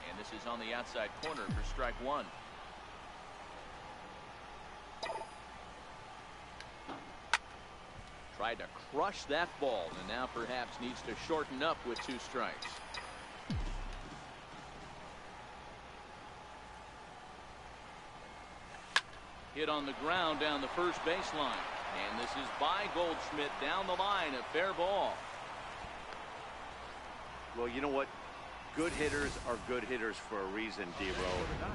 And this is on the outside corner for strike 1. Tried to crush that ball, and now perhaps needs to shorten up with 2 strikes. Hit on the ground down the first baseline. And this is by Goldschmidt down the line, a fair ball. Well, you know what? Good hitters are good hitters for a reason, Dero.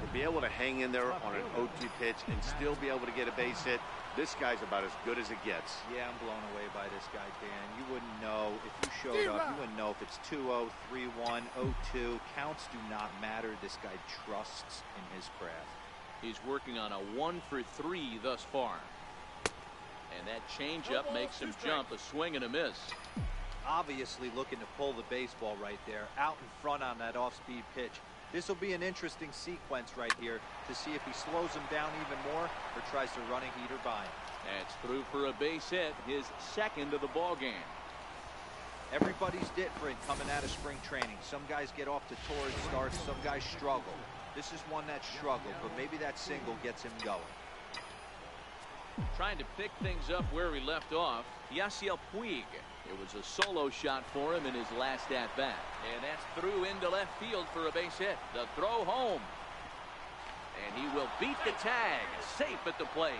To be able to hang in there on an 0-2 pitch and still be able to get a base hit, this guy's about as good as it gets. Yeah, I'm blown away by this guy, Dan. You wouldn't know if you showed up. You wouldn't know if it's 2-0, 3-1, 0-2. Counts do not matter. This guy trusts in his craft. He's working on a 1 for 3 thus far. And that changeup makes him jump, a swing and a miss. Obviously looking to pull the baseball right there, out in front on that off-speed pitch. This will be an interesting sequence right here to see if he slows him down even more or tries to run a heater by him. That's through for a base hit, his 2nd of the ball game. Everybody's different coming out of spring training. Some guys get off to torrid starts, some guys struggle. This is one that struggled, but maybe that single gets him going. Trying to pick things up where we left off, Yasiel Puig. It was a solo shot for him in his last at-bat. And that's through into left field for a base hit. The throw home. And he will beat the tag. Safe at the plate.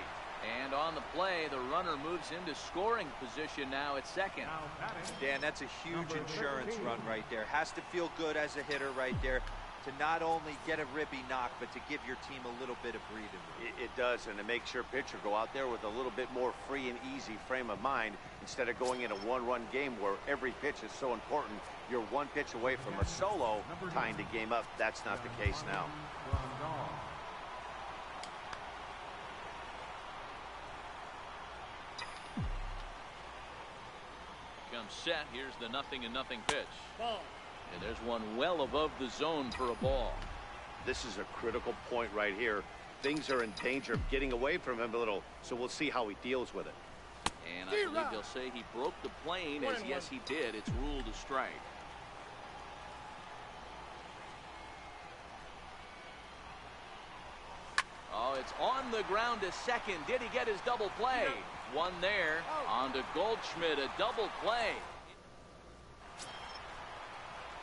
And on the play, the runner moves into scoring position now at 2nd. Dan, that's a huge insurance run right there. Has to feel good as a hitter right there to not only get a ribby knock, but to give your team a little bit of breathing room. It does, and it makes your pitcher go out there with a little bit more free and easy frame of mind instead of going in a 1-run game where every pitch is so important. You're 1 pitch away from a solo tying the game up. That's not the case now. Comes set. Here's the 0-0 pitch. And there's one well above the zone for a ball. This is a critical point right here. Things are in danger of getting away from him a little, so we'll see how he deals with it. And I believe they'll say he broke the plane, as yes he did. It's ruled a strike. Oh, it's on the ground to 2nd. Did he get his double play? One there. On to Goldschmidt, a double play.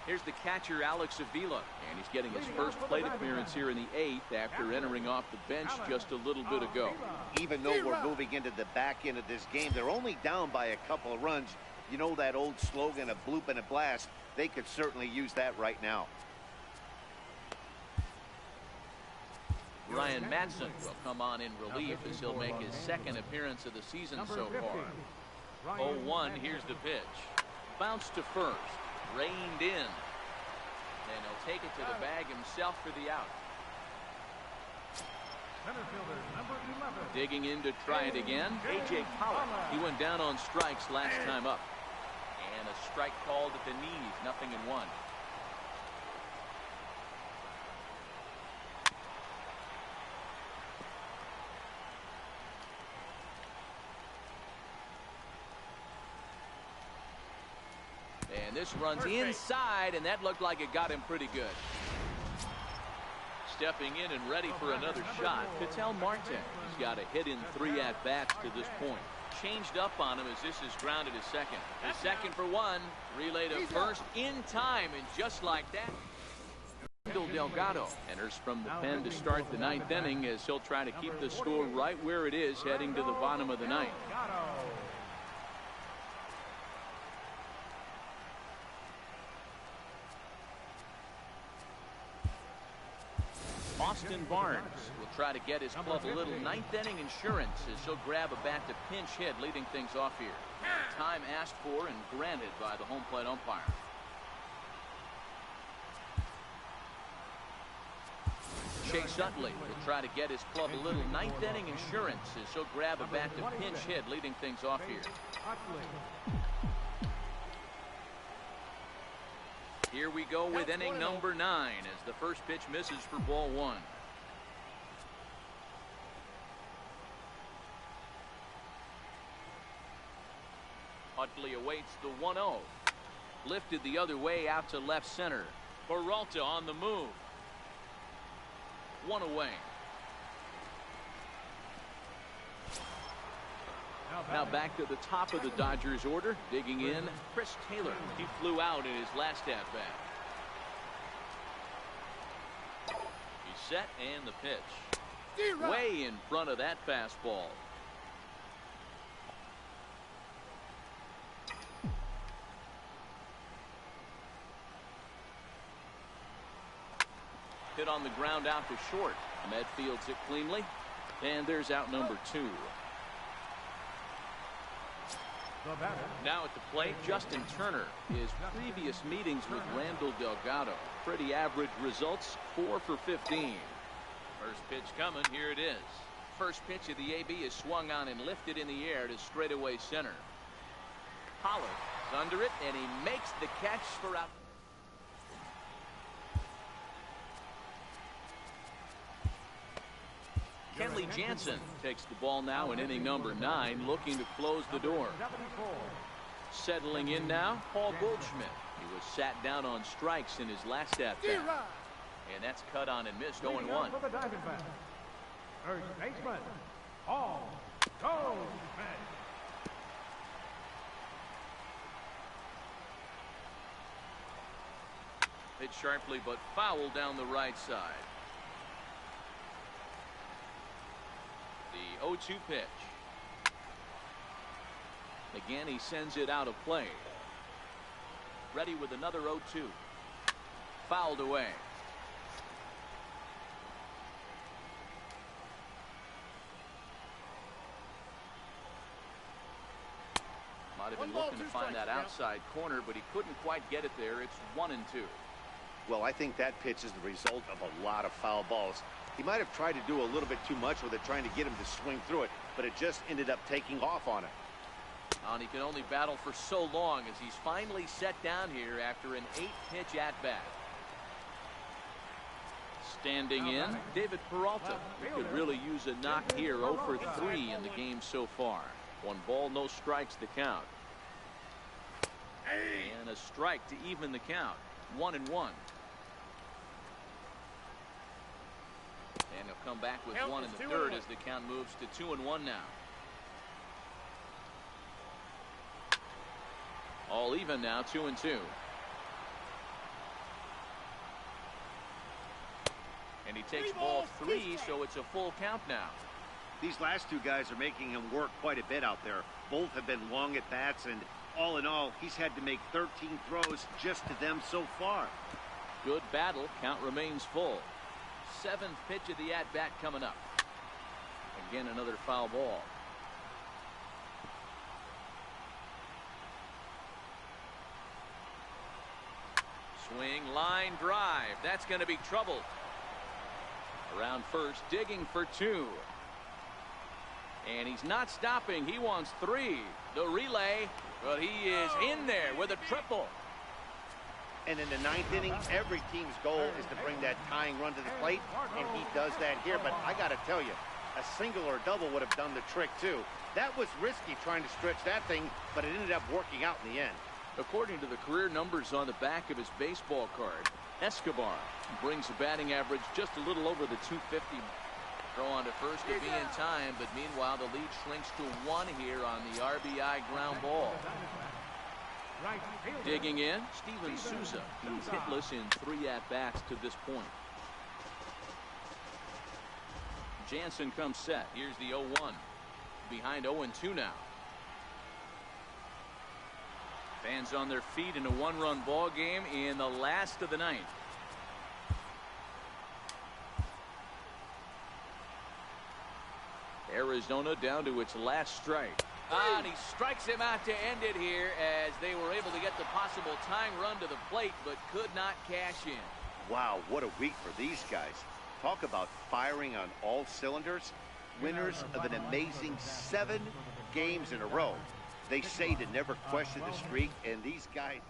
Here's the catcher, Alex Avila, and he's getting his first plate appearance here in the 8th after entering off the bench just a little bit ago. Even though we're moving into the back end of this game, they're only down by a couple of runs. You know that old slogan, a bloop and a blast? They could certainly use that right now. Ryan Madsen will come on in relief as he'll make his second appearance of the season so far. 0-1, here's the pitch. Bounce to first. Reined in. And he'll take it to the bag himself for the out. Center fielder, number 11. Digging in to try it again. A.J. Pollock. He went down on strikes last time up. And a strike called at the knees. 0-1. And this runs inside, and that looked like it got him pretty good. Stepping in and ready for another shot, Ketel Marte. He's got a hit in 3 at-bats to this point. Changed up on him as this is grounded to second. The second for 1. Relay to first in time, and just like that, Delgado enters from the pen to start the 9th inning as he'll try to keep the score right where it is heading to the bottom of the 9th. Austin Barnes will try to get his club a little 9th inning insurance as he'll grab a bat to pinch hit, leading things off here. Time asked for and granted by the home plate umpire. Chase Utley will try to get his club a little 9th inning insurance as he'll grab a bat to pinch hit, leading things off here. Here we go with inning number 9 as the first pitch misses for ball 1. Utley awaits the 1-0. Lifted the other way out to left center. Peralta on the move. 1 away. Now back to the top of the Dodgers order. Digging in, Chris Taylor. He flew out in his last at-bat. He's set and the pitch. Way in front of that fastball. Hit on the ground out to short. Ahmed fields it cleanly. And there's out number 2. Now at the plate, Justin Turner. His previous meetings with Randall Delgado. Pretty average results, 4 for 15. First pitch coming, here it is. First pitch of the AB is swung on and lifted in the air to straightaway center. Pollard is under it, and he makes the catch for out. Kenley Jansen takes the ball now in inning number 9, looking to close the door. Settling in now, Paul Goldschmidt. He was sat down on strikes in his last at-bat. And that's cut on and missed, 0-1. First baseman, Paul Goldschmidt. Hit sharply but foul down the right side. The 0-2 pitch. Again, he sends it out of play. Ready with another 0-2. Fouled away. Might have been looking to find that outside corner, but he couldn't quite get it there. It's 1-2. Well, I think that pitch is the result of a lot of foul balls. He might have tried to do a little bit too much with it, trying to get him to swing through it, but it just ended up taking off on him. And he can only battle for so long as he's finally set down here after an 8-pitch at-bat. Standing in, David Peralta. He could really use a knock here. 0 for 3 in the game so far. 1 ball, no strikes to count. And a strike to even the count. 1-1. And he'll come back with 1 in the 3rd as the count moves to 2-1 now. All even now, 2-2. And he takes ball 3, so it's a full count now. These last two guys are making him work quite a bit out there. Both have been long at bats, and all in all, he's had to make 13 throws just to them so far. Good battle. Count remains full. 7th pitch of the at-bat coming up. Again, another foul ball. Swing, line drive. That's going to be trouble. Around first, digging for 2. And he's not stopping. He wants 3. The relay, but he is in there with a triple. And in the 9th inning, every team's goal is to bring that tying run to the plate, and he does that here. But I got to tell you, a single or a double would have done the trick, too. That was risky trying to stretch that thing, but it ended up working out in the end. According to the career numbers on the back of his baseball card, Escobar brings a batting average just a little over the 250. Throw on to first to be in time, but meanwhile the lead shrinks to 1 here on the RBI ground ball. Right fielder. Digging in, Steven Souza. He's hitless in 3 at-bats to this point. Jansen comes set. Here's the 0-1. Behind 0-2 now. Fans on their feet in a 1-run ball game in the last of the 9th. Arizona down to its last strike. And he strikes him out to end it here as they were able to get the possible tying run to the plate but could not cash in. Wow, what a week for these guys. Talk about firing on all cylinders. Winners of an amazing 7 games in a row. They say to never question the streak, and these guys...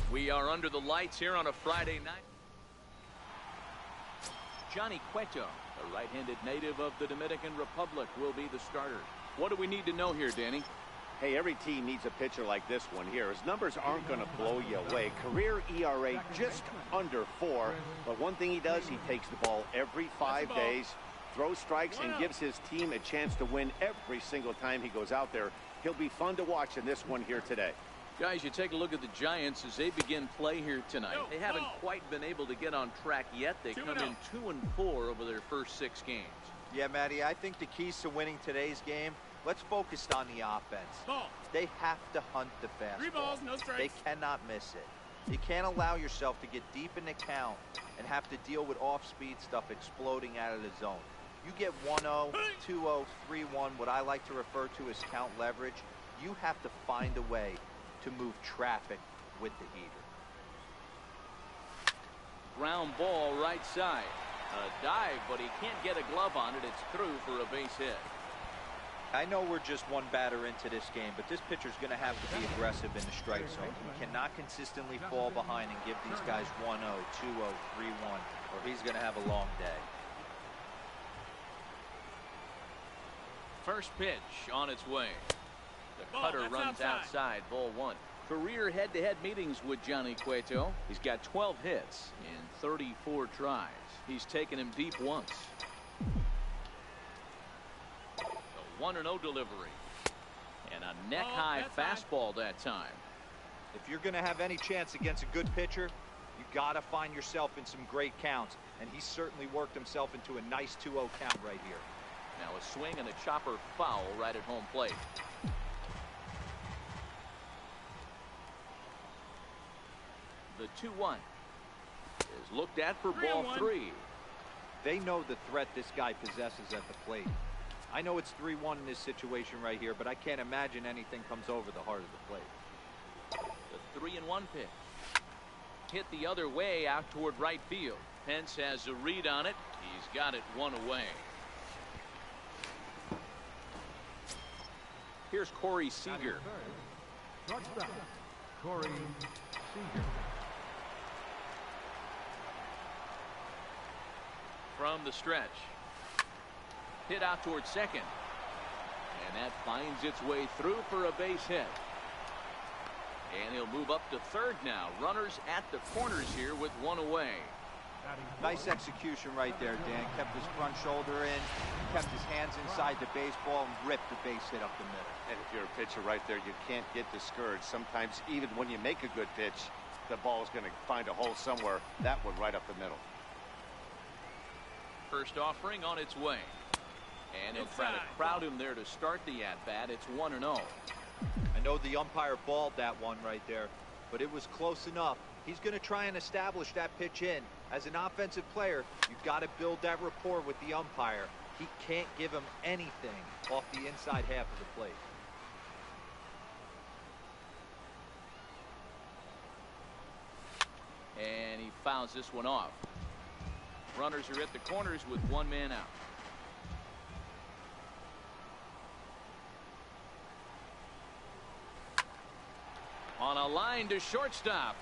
We are under the lights here on a Friday night. Johnny Cueto The right-handed native of the Dominican Republic will be the starter. What do we need to know here, Danny? Hey, every team needs a pitcher like this one here. His numbers aren't going to blow you away. Career ERA just under 4. But one thing he does, he takes the ball every 5 days, throws strikes, and gives his team a chance to win every single time he goes out there. He'll be fun to watch in this one here today. Guys, you take a look at the Giants as they begin play here tonight. They haven't quite been able to get on track yet. They come in 2-4 over their first 6 games. Yeah, Matty, I think the keys to winning today's game, let's focus on the offense. They have to hunt the fastball. 3 balls, no strikes. They cannot miss it. You can't allow yourself to get deep in the count and have to deal with off-speed stuff exploding out of the zone. You get 1-0, 2-0, 3-1, what I like to refer to as count leverage. You have to find a way to move traffic with the heater. Ground ball right side. A dive, but he can't get a glove on it. It's through for a base hit. I know we're just one batter into this game, but this pitcher's going to have to be aggressive in the strike zone. He cannot consistently fall behind and give these guys 1-0, 2-0, 3-1, or he's going to have a long day. First pitch on its way. The cutter runs outside, ball 1. Career head-to-head meetings with Johnny Cueto. He's got 12 hits in 34 tries. He's taken him deep once. The 1-0 delivery. And a neck-high fastball that time. If you're going to have any chance against a good pitcher, you got to find yourself in some great counts. And he certainly worked himself into a nice 2-0 count right here. Now a swing and a chopper foul right at home plate. The 2-1 is looked at for ball 3. They know the threat this guy possesses at the plate. I know it's 3-1 in this situation right here, but I can't imagine anything comes over the heart of the plate. The 3-1 pitch. Hit the other way out toward right field. Pence has a read on it. He's got it 1 away. Here's Corey Seager. Shortstop, Corey Seager. From the stretch. Hit out towards second. And that finds its way through for a base hit. And he'll move up to third now. Runners at the corners here with 1 away. Nice execution right there, Dan. Kept his front shoulder in, kept his hands inside the baseball, and ripped the base hit up the middle. And if you're a pitcher right there, you can't get discouraged. Sometimes even when you make a good pitch, the ball is going to find a hole somewhere. That one right up the middle. First offering on its way. And he'll try to crowd him there to start the at-bat. It's 1-0. I know the umpire balled that one right there, but it was close enough. He's going to try and establish that pitch in. As an offensive player, you've got to build that rapport with the umpire. He can't give him anything off the inside half of the plate. And he fouls this one off. Runners are at the corners with 1 man out. On a line to shortstop.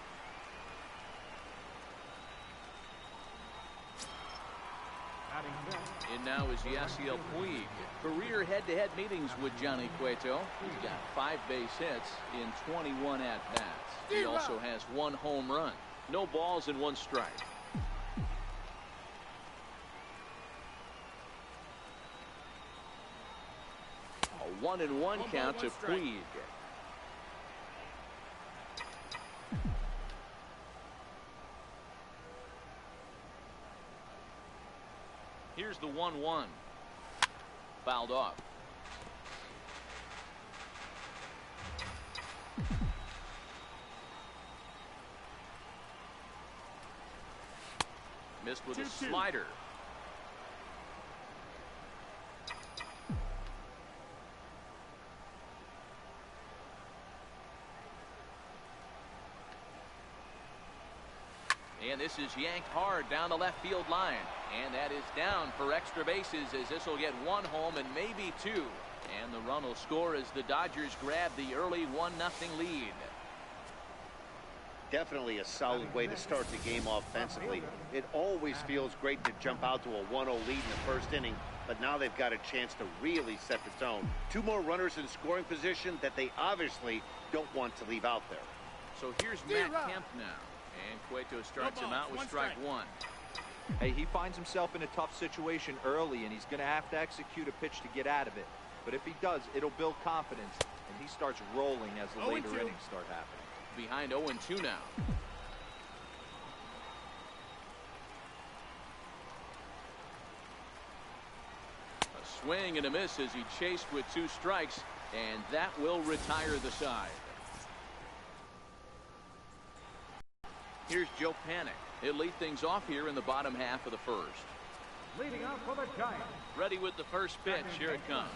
In now is Yasiel Puig. Career head-to-head meetings with Johnny Cueto. He's got 5 base hits in 21 at-bats. He also has 1 home run. No balls and 1 strike. A 1-1 count to Puig. Here's the 1-1. Fouled off. Missed with a slider. And this is yanked hard down the left field line. And that is down for extra bases as this will get 1 home and maybe 2. And the run will score as the Dodgers grab the early 1-0 lead. Definitely a solid way to start the game offensively. It always feels great to jump out to a 1-0 lead in the first inning, but now they've got a chance to really set the tone. Two more runners in scoring position that they obviously don't want to leave out there. So here's Matt Kemp now, and Cueto starts him out with strike one. Hey, he finds himself in a tough situation early, and he's going to have to execute a pitch to get out of it. But if he does, it'll build confidence, and he starts rolling as the later innings start happening. Behind 0-2 now. A swing and a miss as he chased with 2 strikes, and that will retire the side. Here's Joe Panic. He'll lead things off here in the bottom half of the first. Leading off for the Giants. Ready with the first pitch. Here it comes.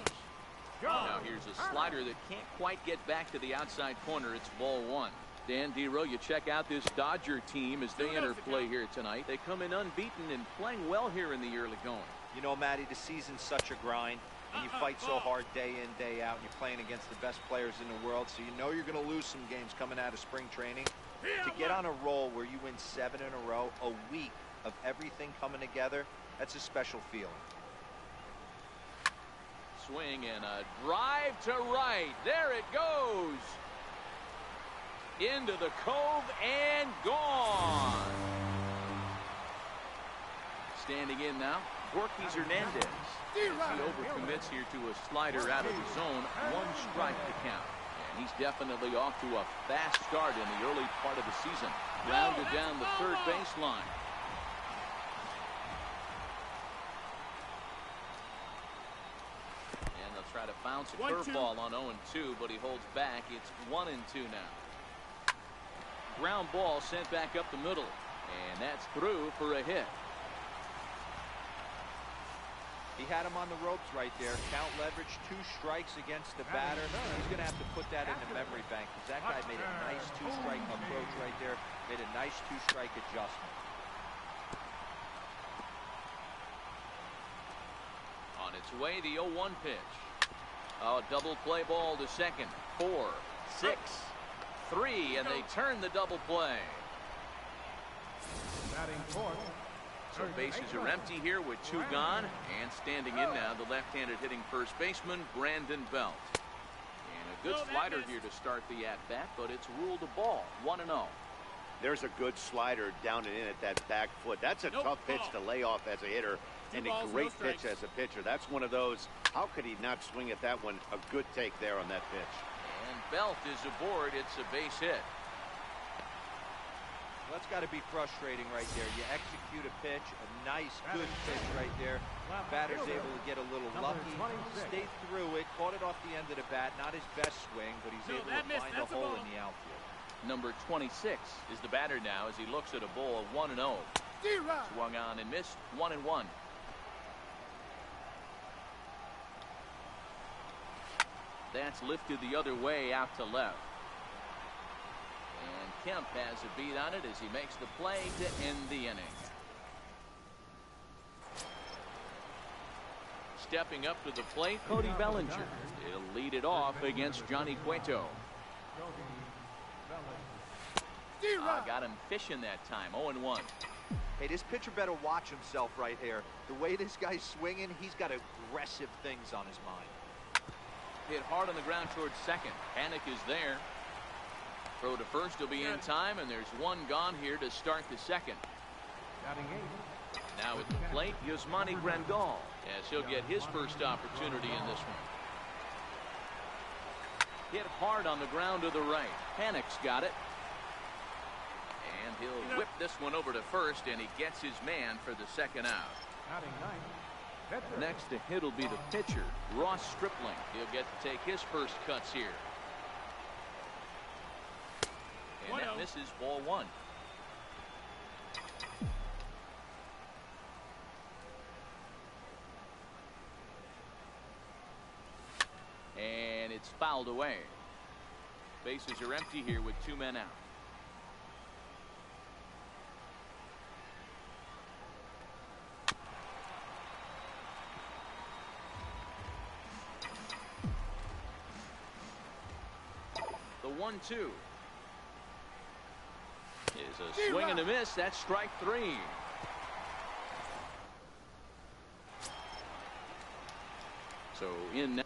Now here's a slider that can't quite get back to the outside corner. It's ball 1. Dan Dero, you check out this Dodger team as they enter play here tonight. They come in unbeaten and playing well here in the early going. You know, Matty, the season's such a grind, and you fight so hard day in, day out, and you're playing against the best players in the world, so you know you're going to lose some games coming out of spring training. To get on a roll where you win 7 in a row, a week of everything coming together, that's a special feeling. Swing and a drive to right. There it goes. Into the cove and gone. Standing in now, Borges Hernandez. He overcommits here to a slider out of the zone. 1 strike to count. And he's definitely off to a fast start in the early part of the season. Grounded down the third baseline. And they'll try to bounce a curveball on 0-2, but he holds back. It's 1-2 now. Ground ball sent back up the middle, and that's through for a hit. He had him on the ropes right there. Count leverage, 2 strikes against the batter. He's going to have to put that in the memory bank because that guy made a nice 2-strike approach right there. Made a nice 2-strike adjustment. On its way, the 0-1 pitch. Oh, double play ball to second. 4, 6, 3, and they turn the double play. Batting fourth. So bases are empty here with 2 gone, and standing in now the left-handed hitting first baseman Brandon Belt. And a good slider here to start the at-bat, but it's ruled a ball. 1-0. There's a good slider down and in at that back foot. That's a tough pitch to lay off as a hitter, and a great pitch as a pitcher. That's one of those, how could he not swing at that one? A good take there on that pitch. And Belt is aboard. It's a base hit. Well, that's got to be frustrating right there. You execute a pitch, a nice, good pitch right there. Batter's able to get a little lucky, stay through it, caught it off the end of the bat. Not his best swing, but he's able to find a hole in the outfield. Number 26 is the batter now as he looks at a ball of 1-0. Swung on and missed. 1-1. That's lifted the other way out to left. And Kemp has a beat on it as he makes the play to end the inning. Stepping up to the plate, Cody Bellinger. He'll lead it off against Johnny Cueto. Got him fishing that time. 0-1. Hey, this pitcher better watch himself right here. The way this guy's swinging, he's got aggressive things on his mind. Hit hard on the ground towards second. Panic is there. Throw to first will be in time, and there's 1 gone here to start the second. Now at the plate, Yasmani Grandal, as he'll get his first opportunity in this one. Hit hard on the ground to the right. Panic's got it. And he'll whip this one over to first, and he gets his man for the second out. Next to hit will be the pitcher, Ross Stripling. He'll get to take his first cuts here. And that misses, ball 1. And it's fouled away. Bases are empty here with 2 men out. The 1-2. Is a swing and a miss. That's strike 3. So in.